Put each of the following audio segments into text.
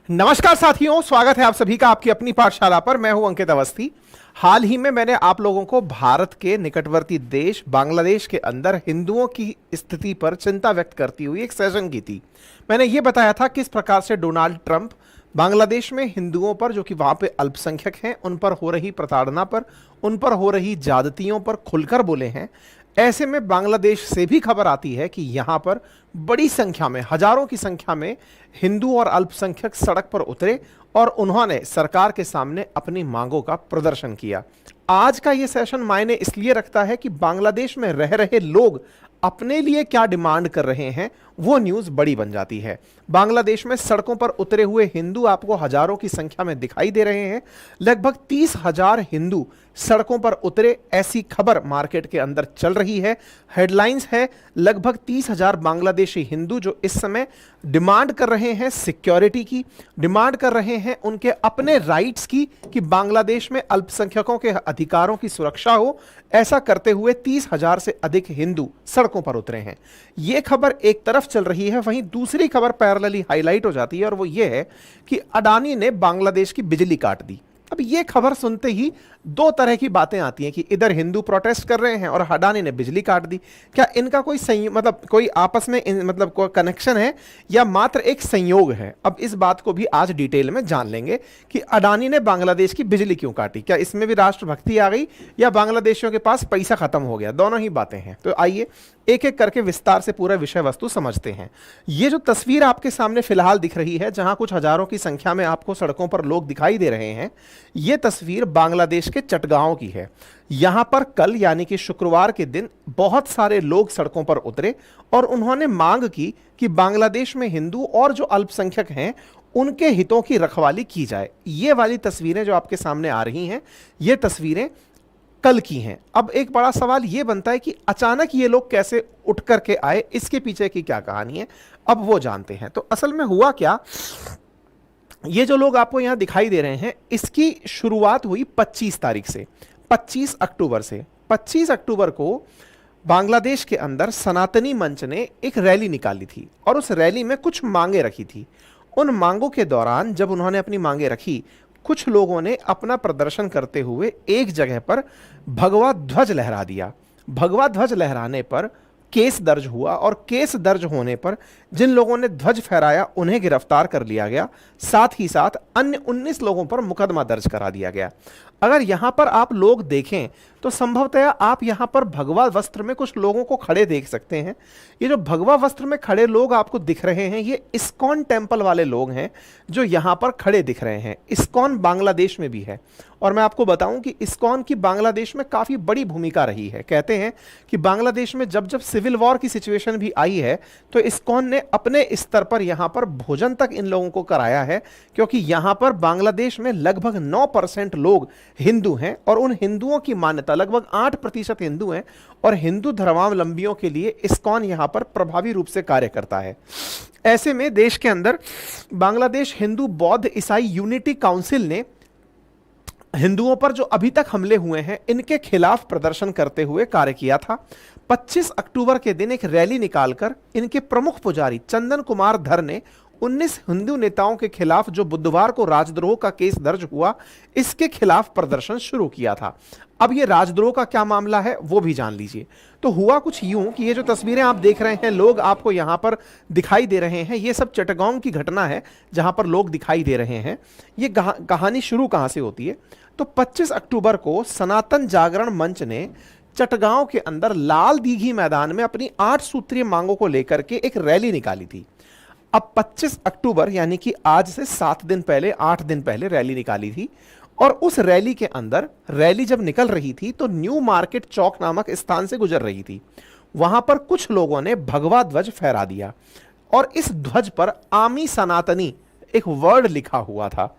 नमस्कार साथियों, स्वागत है आप सभी का आपकी अपनी पाठशाला पर। मैं हूं अंकित अवस्थी। हाल ही में मैंने आप लोगों को भारत के निकटवर्ती देश बांग्लादेश के अंदर हिंदुओं की स्थिति पर चिंता व्यक्त करती हुई एक सेशन की थी। मैंने ये बताया था किस प्रकार से डोनाल्ड ट्रंप बांग्लादेश में हिंदुओं पर, जो कि वहां पे अल्पसंख्यक हैं, उन पर हो रही प्रताड़ना पर, उन पर हो रही ज्यादतियों पर खुलकर बोले हैं। ऐसे में बांग्लादेश से भी खबर आती है कि यहां पर बड़ी संख्या में, हजारों की संख्या में हिंदू और अल्पसंख्यक सड़क पर उतरे और उन्होंने सरकार के सामने अपनी मांगों का प्रदर्शन किया। आज का यह सेशन मायने इसलिए रखता है कि बांग्लादेश में रह रहे लोग अपने लिए क्या डिमांड कर रहे हैं, वो न्यूज बड़ी बन जाती है। बांग्लादेश में सड़कों पर उतरे हुए हिंदू आपको हजारों की संख्या में दिखाई दे रहे हैं। लगभग 30,000 हिंदू सड़कों पर उतरे, ऐसी खबर मार्केट के अंदर चल रही है। हेडलाइंस है लगभग 30,000 बांग्लादेशी हिंदू जो इस समय डिमांड कर रहे हैं सिक्योरिटी की, डिमांड कर रहे हैं उनके अपने राइट्स की, कि बांग्लादेश में अल्पसंख्यकों के अधिकारों की सुरक्षा हो। ऐसा करते हुए 30,000 से अधिक हिंदू सड़कों पर उतरे हैं। यह खबर एक तरफ चल रही है, वहीं दूसरी खबर पैरेलली हाईलाइट हो जाती है और वो ये है कि अडानी ने बांग्लादेश की बिजली काट दी। अब ये खबर सुनते ही दो तरह की बातें आती हैं कि इधर हिंदू प्रोटेस्ट कर रहे हैं और अडानी ने बिजली काट दी। क्या इनका कोई मतलब कोई आपस में मतलब कोई कनेक्शन है या मात्र एक संयोग है? अब इस बात को भी आज डिटेल में जान लेंगे कि अडानी ने बांग्लादेश की बिजली क्यों काटी। क्या इसमें भी राष्ट्रभक्ति आ गई या बांग्लादेशियों के पास पैसा खत्म हो गया? दोनों ही बातें हैं। तो आइए एक एक करके विस्तार से पूरा विषय वस्तु समझते हैं। ये जो तस्वीर आपके सामने फिलहाल दिख रही है, जहां कुछ हजारों की संख्या में आपको सड़कों पर लोग दिखाई दे रहे हैं, ये तस्वीर बांग्लादेश के चटगांव की है। यहां पर कल यानी कि शुक्रवार के दिन बहुत सारे लोग सड़कों पर उतरे और उन्होंने मांग की कि बांग्लादेश में हिंदू और जो अल्पसंख्यक हैं उनके हितों की रखवाली की जाए। ये वाली तस्वीरें जो आपके सामने आ रही हैं, ये तस्वीरें कल की हैं। अब एक बड़ा सवाल यह बनता है कि अचानक ये लोग कैसे उठ करके आए, इसके पीछे की क्या कहानी है, अब वो जानते हैं। तो असल में हुआ क्या, ये जो लोग आपको यहां दिखाई दे रहे हैं, इसकी शुरुआत हुई 25 तारीख से, 25 अक्टूबर से। 25 अक्टूबर को बांग्लादेश के अंदर सनातनी मंच ने एक रैली निकाली थी और उस रैली में कुछ मांगे रखी थी। उन मांगों के दौरान जब उन्होंने अपनी मांगे रखी, कुछ लोगों ने अपना प्रदर्शन करते हुए एक जगह पर भगवा ध्वज लहरा दिया। भगवा ध्वज लहराने पर केस दर्ज हुआ और केस दर्ज होने पर जिन लोगों ने ध्वज फहराया उन्हें गिरफ्तार कर लिया गया। साथ ही साथ अन्य 19 लोगों पर मुकदमा दर्ज करा दिया गया। अगर यहां पर आप लोग देखें तो संभवतः आप यहां पर भगवा वस्त्र में कुछ लोगों को खड़े देख सकते हैं। ये जो भगवा वस्त्र में खड़े लोग आपको दिख रहे हैं, ये इस्कॉन टेम्पल वाले लोग हैं जो यहां पर खड़े दिख रहे हैं। इस्कॉन बांग्लादेश में भी है और मैं आपको बताऊं कि इस्कॉन की बांग्लादेश में काफी बड़ी भूमिका रही है। कहते हैं कि बांग्लादेश में जब जब सिविल वॉर की सिचुएशन भी आई है तो इस्कॉन ने अपने स्तर पर यहां पर भोजन तक इन लोगों को कराया है, क्योंकि यहां पर बांग्लादेश में लगभग 9% लोग हिंदू हैं और उन हिंदुओं की मान्यता, लगभग 8% हिंदू हैं और हिंदू धर्मावलंबियों के लिए इस्कॉन यहां पर प्रभावी रूप से कार्य करता है। ऐसे में देश के अंदर बांग्लादेश हिंदू बौद्ध ईसाई यूनिटी काउंसिल ने हिंदुओं पर जो अभी तक हमले हुए हैं इनके खिलाफ प्रदर्शन करते हुए कार्य किया था। 25 अक्टूबर के दिन एक रैली निकालकर इनके प्रमुख पुजारी चंदन कुमार धर ने 19 हिंदू नेताओं के खिलाफ जो बुधवार को राजद्रोह का केस दर्ज हुआ, इसके खिलाफ प्रदर्शन शुरू किया था। अब ये राजद्रोह का क्या मामला है वो भी जान लीजिए। तो हुआ कुछ यूं कि ये जो तस्वीरें आप देख रहे हैं, लोग आपको यहां पर दिखाई दे रहे हैं, ये सब चटगांव की घटना है जहां पर लोग दिखाई दे रहे हैं। ये कहानी शुरू कहां से होती है, तो 25 अक्टूबर को सनातन जागरण मंच ने चटगांव के अंदर लाल दीघी मैदान में अपनी 8 सूत्रीय मांगों को लेकर के एक रैली निकाली थी। अब 25 अक्टूबर यानी कि आज से 7 दिन पहले, 8 दिन पहले रैली निकाली थी और उस रैली के अंदर, रैली जब निकल रही थी तो न्यू मार्केट चौक नामक स्थान से गुजर रही थी। वहां पर कुछ लोगों ने भगवा ध्वज फहरा दिया और इस ध्वज पर आमी सनातनी एक वर्ड लिखा हुआ था।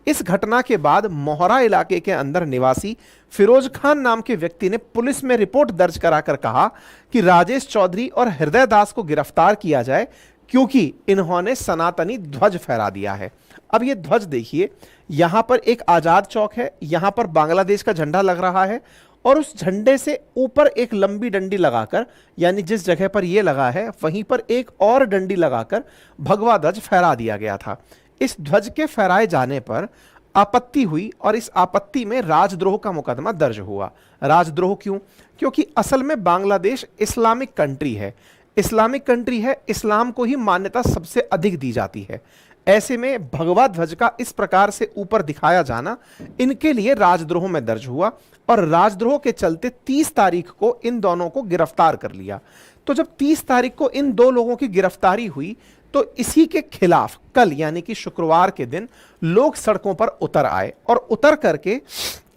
इस घटना के बाद मोहरा इलाके के अंदर निवासी फिरोज खान नाम के व्यक्ति ने पुलिस में रिपोर्ट दर्ज कराकर कहा कि राजेश चौधरी और हृदय दास को गिरफ्तार किया जाए, क्योंकि इन्होंने सनातनी ध्वज फहरा दिया है। अब ये ध्वज देखिए, यहां पर एक आजाद चौक है, यहां पर बांग्लादेश का झंडा लग रहा है और उस झंडे से ऊपर एक लंबी डंडी लगाकर, यानी जिस जगह पर यह लगा है वहीं पर एक और डंडी लगाकर भगवा ध्वज फहरा दिया गया था। इस ध्वज के फहराए जाने पर आपत्ति हुई और इस आपत्ति में राजद्रोह का मुकदमा दर्ज हुआ। राजद्रोह क्यों? क्योंकि असल में बांग्लादेश इस्लामिक कंट्री है, इस्लामिक कंट्री है, इस्लाम को ही मान्यता सबसे अधिक दी जाती है। ऐसे में भगवा ध्वज का इस प्रकार से ऊपर दिखाया जाना इनके लिए राजद्रोह में दर्ज हुआ और राजद्रोह के चलते 30 तारीख को इन दोनों को गिरफ्तार कर लिया। तो जब 30 तारीख को इन दो लोगों की गिरफ्तारी हुई तो इसी के खिलाफ कल यानी कि शुक्रवार के दिन लोग सड़कों पर उतर आए और उतर करके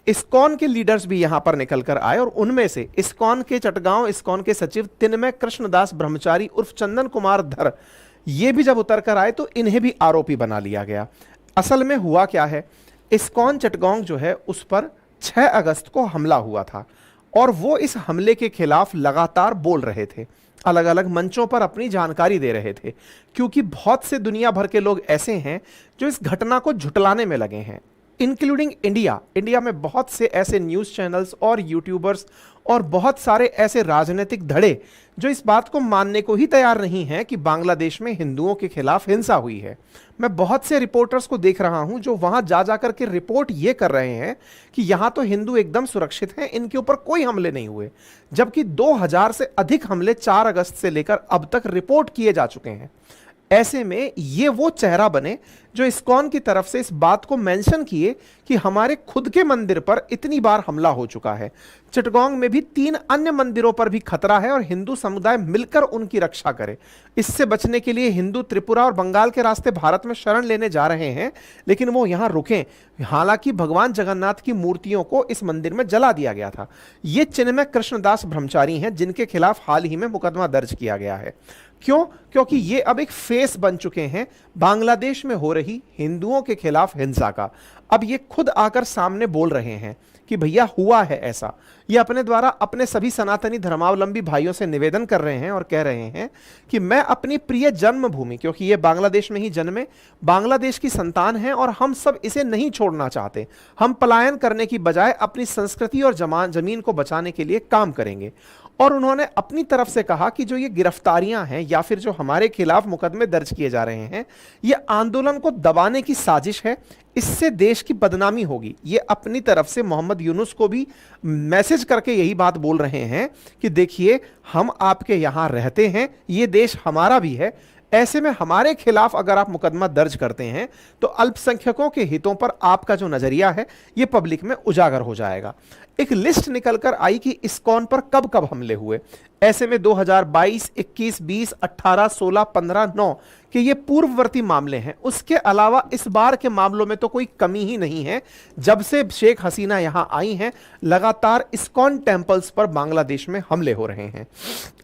इस्कॉन के लीडर्स भी यहां पर निकल कर आए और उनमें से इस्कॉन के चटगांव इस्कॉन के सचिव तिन्मय कृष्णदास ब्रह्मचारी उर्फ चंदन कुमार धर, ये भी जब उतर कर आए तो इन्हें भी आरोपी बना लिया गया। असल में हुआ क्या है, इस्कॉन चटगांव जो है उस पर 6 अगस्त को हमला हुआ था और वो इस हमले के खिलाफ लगातार बोल रहे थे, अलग अलग मंचों पर अपनी जानकारी दे रहे थे, क्योंकि बहुत से दुनिया भर के लोग ऐसे हैं जो इस घटना को झुटलाने में लगे हैं, इंक्लूडिंग इंडिया। इंडिया में बहुत से ऐसे न्यूज़ चैनल्स और यूट्यूबर्स और बहुत सारे ऐसे राजनीतिक धड़े जो इस बात को मानने को ही तैयार नहीं हैं कि बांग्लादेश में हिंदुओं के खिलाफ हिंसा हुई है। मैं बहुत से रिपोर्टर्स को देख रहा हूं जो वहां जा जाकर के रिपोर्ट ये कर रहे हैं कि यहां तो हिंदू एकदम सुरक्षित हैं, इनके ऊपर कोई हमले नहीं हुए, जबकि 2000 से अधिक हमले 4 अगस्त से लेकर अब तक रिपोर्ट किए जा चुके हैं। ऐसे में ये वो चेहरा बने जो इस्कॉन की तरफ से इस बात को मेंशन किए कि हमारे खुद के मंदिर पर इतनी बार हमला हो चुका है, चिटगांव में भी 3 अन्य मंदिरों पर भी खतरा है और हिंदू समुदाय मिलकर उनकी रक्षा करे। इससे बचने के लिए हिंदू त्रिपुरा और बंगाल के रास्ते भारत में शरण लेने जा रहे हैं, लेकिन वो यहां रुकें। हालांकि भगवान जगन्नाथ की मूर्तियों को इस मंदिर में जला दिया गया था। ये चिन्मय कृष्णदास ब्रह्मचारी हैं जिनके खिलाफ हाल ही में मुकदमा दर्ज किया गया है। क्यों? क्योंकि ये अब एक फेस बन चुके हैं बांग्लादेश में हो रही हिंदुओं के खिलाफ हिंसा का। अब ये खुद आकर सामने बोल रहे हैं कि भैया हुआ है ऐसा। ये अपने द्वारा अपने सभी सनातनी धर्मावलंबी भाइयों से निवेदन कर रहे हैं और कह रहे हैं कि मैं अपनी प्रिय जन्मभूमि, क्योंकि ये बांग्लादेश में ही जन्मे, बांग्लादेश की संतान हैं और हम सब इसे नहीं छोड़ना चाहते। हम पलायन करने की बजाय अपनी संस्कृति और जमीन को बचाने के लिए काम करेंगे। और उन्होंने अपनी तरफ से कहा कि जो ये गिरफ्तारियां हैं या फिर जो हमारे खिलाफ मुकदमे दर्ज किए जा रहे हैं, ये आंदोलन को दबाने की साजिश है, इससे देश की बदनामी होगी। ये अपनी तरफ से मोहम्मद यूनुस को भी मैसेज करके यही बात बोल रहे हैं कि देखिए हम आपके यहां रहते हैं, ये देश हमारा भी है, ऐसे में हमारे खिलाफ अगर आप मुकदमा दर्ज करते हैं तो अल्पसंख्यकों के हितों पर आपका जो नजरिया है ये पब्लिक में उजागर हो जाएगा। एक लिस्ट निकलकर आई कि इस्कॉन पर कब कब हमले हुए। ऐसे में 2022, 21, 20, 18, 16, 15, 9 के ये पूर्ववर्ती मामले हैं। उसके अलावा इस बार के मामलों में तो कोई कमी ही नहीं है। जब से शेख हसीना यहां आई हैं, लगातार इस्कॉन टेम्पल्स पर बांग्लादेश में हमले हो रहे हैं।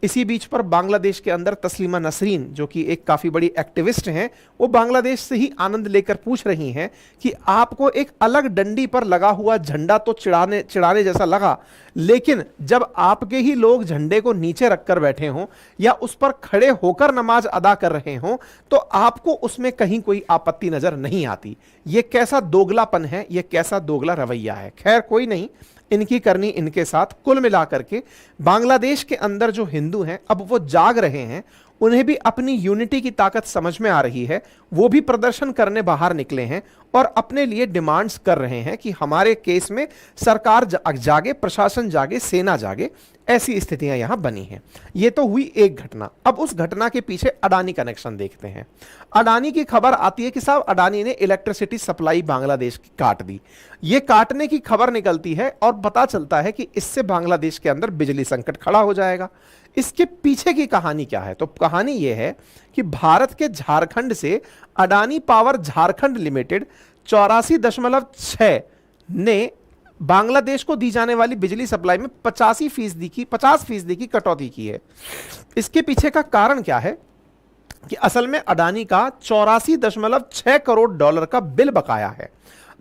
इसी बीच पर बांग्लादेश के अंदर तस्लीमा नसरीन, जो कि एक काफी बड़ी एक्टिविस्ट हैं, वो बांग्लादेश से ही आनंद लेकर पूछ रही हैं कि आपको एक अलग डंडी पर लगा हुआ झंडा तो चिढ़ाने जैसा लगा, लेकिन जब आपके ही लोग झंडे को नीचे रखकर बैठे हों या उस पर खड़े होकर नमाज अदा कर रहे हों तो आपको उसमें कहीं कोई आपत्ति नजर नहीं आती। यह कैसा दोगलापन है, यह कैसा दोगला रवैया है। खैर कोई नहीं, इनकी करनी इनके साथ। कुल मिलाकर के बांग्लादेश के अंदर जो हिंदू हैं अब वो जाग रहे हैं, उन्हें भी अपनी यूनिटी की ताकत समझ में आ रही है। वो भी प्रदर्शन करने बाहर निकले हैं और अपने लिए डिमांड्स कर रहे हैं कि हमारे केस में सरकार जागे, प्रशासन जागे, सेना जागे। ऐसी स्थितियां यहां बनी हैं। ये तो हुई एक घटना। अब उस घटना के पीछे अडानी कनेक्शन देखते हैं। अडानी की खबर आती है कि साहब अडानी ने इलेक्ट्रिसिटी सप्लाई बांग्लादेश की काट दी। ये काटने की खबर निकलती है और पता चलता है कि इससे बांग्लादेश के अंदर बिजली संकट खड़ा हो जाएगा। इसके पीछे की कहानी क्या है? तो कहानी यह है कि भारत के झारखंड से अडानी पावर झारखंड लिमिटेड 84.6 ने बांग्लादेश को दी जाने वाली बिजली सप्लाई में 50% की कटौती की है। इसके पीछे का कारण क्या है कि असल में अडानी का 84.6 करोड़ डॉलर का बिल बकाया है।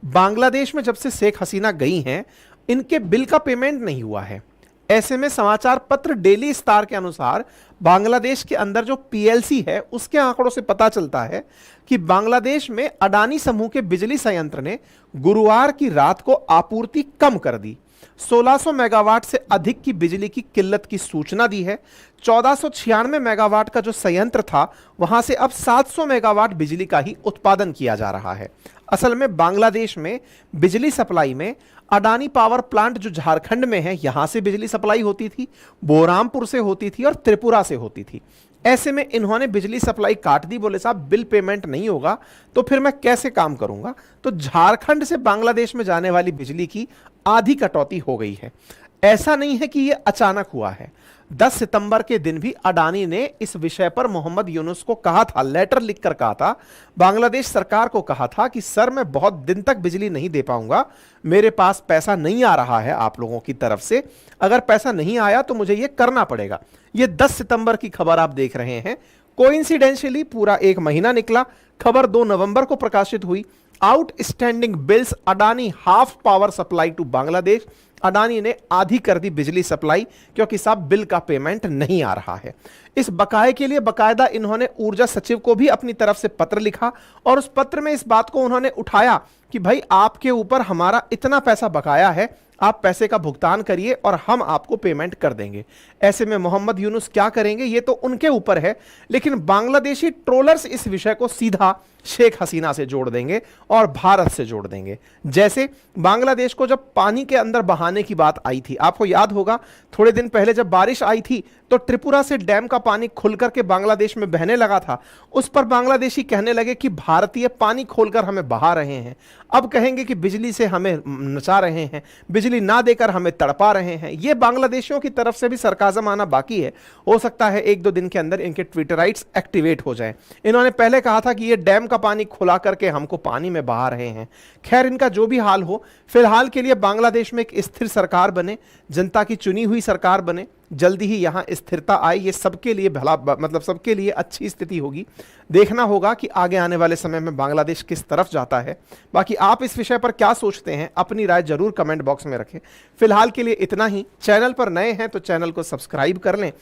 बांग्लादेश में जब से शेख हसीना गई हैं, इनके बिल का पेमेंट नहीं हुआ है। ऐसे में समाचार पत्र डेली स्टार के अनुसार बांग्लादेश के अंदर जो पीएलसी है उसके आंकड़ों से पता चलता है कि बांग्लादेश में अडानी समूह के बिजली संयंत्र ने गुरुवार की रात को आपूर्ति कम कर दी। 1600 मेगावाट से अधिक की बिजली की किल्लत की सूचना दी है। 1496 मेगावाट का जो संयंत्र था वहां से अब 700 मेगावाट बिजली का ही उत्पादन किया जा रहा है। असल में बांग्लादेश में बिजली सप्लाई में अडानी पावर प्लांट जो झारखंड में है यहां से बिजली सप्लाई होती थी, बोरामपुर से होती थी और त्रिपुरा से होती थी। ऐसे में इन्होंने बिजली सप्लाई काट दी, बोले साहब बिल पेमेंट नहीं होगा तो फिर मैं कैसे काम करूंगा। तो झारखंड से बांग्लादेश में जाने वाली बिजली की आधी कटौती हो गई है। ऐसा नहीं है कि यह अचानक हुआ है। 10 सितंबर के दिन भी अडानी ने इस विषय पर मोहम्मद यूनुस को कहा था, लेटर लिखकर कहा था, बांग्लादेश सरकार को कहा था कि सर मैं बहुत दिन तक बिजली नहीं दे पाऊंगा, मेरे पास पैसा नहीं आ रहा है आप लोगों की तरफ से, अगर पैसा नहीं आया तो मुझे यह करना पड़ेगा। यह 10 सितंबर की खबर आप देख रहे हैं। कोइंसिडेंशियली पूरा एक महीना निकला, खबर 2 नवंबर को प्रकाशित हुई। Outstanding bills Adani half power supply to Bangladesh, Adani ने आधी कर दी बिजली सप्लाई क्योंकि साहब बिल का पेमेंट नहीं आ रहा है। इस बकाये के लिए बकायदा इन्होंने ऊर्जा सचिव को भी अपनी तरफ से पत्र लिखा और उस पत्र में इस बात को उन्होंने उठाया कि भाई आपके ऊपर हमारा इतना पैसा बकाया है, आप पैसे का भुगतान करिए और हम आपको पेमेंट कर देंगे। ऐसे में मोहम्मद यूनुस क्या करेंगे ये तो उनके ऊपर है, लेकिन बांग्लादेशी ट्रोलर्स इस विषय को सीधा शेख हसीना से जोड़ देंगे और भारत से जोड़ देंगे। जैसे बांग्लादेश को जब पानी के अंदर बहाने की बात आई थी, आपको याद होगा थोड़े दिन पहले जब बारिश आई थी तो त्रिपुरा से डैम का पानी खुलकर के बांग्लादेश में बहने लगा था। उस पर बांग्लादेशी कहने लगे कि भारतीय पानी खोलकर हमें बहा रहे हैं, अब कहेंगे कि बिजली से हमें नचा रहे हैं, बिजली ना देकर हमें तड़पा रहे हैं। यह बांग्लादेशियों की तरफ से भी सरकाज़म आना बाकी है। हो सकता है 1-2 दिन के अंदर इनके ट्विटराइट्स एक्टिवेट हो जाएं। इन्होंने पहले कहा था कि यह डैम का पानी खुला करके हमको पानी में बहा रहे हैं। खैर इनका जो भी हाल हो, फिलहाल के लिए बांग्लादेश में एक स्थिर सरकार बने, जनता की चुनी हुई सरकार बने, जल्दी ही यहां स्थिरता आए, ये सबके लिए भला मतलब सबके लिए अच्छी स्थिति होगी। देखना होगा कि आगे आने वाले समय में बांग्लादेश किस तरफ जाता है। बाकी आप इस विषय पर क्या सोचते हैं, अपनी राय जरूर कमेंट बॉक्स में रखें। फिलहाल के लिए इतना ही। चैनल पर नए हैं तो चैनल को सब्सक्राइब कर लें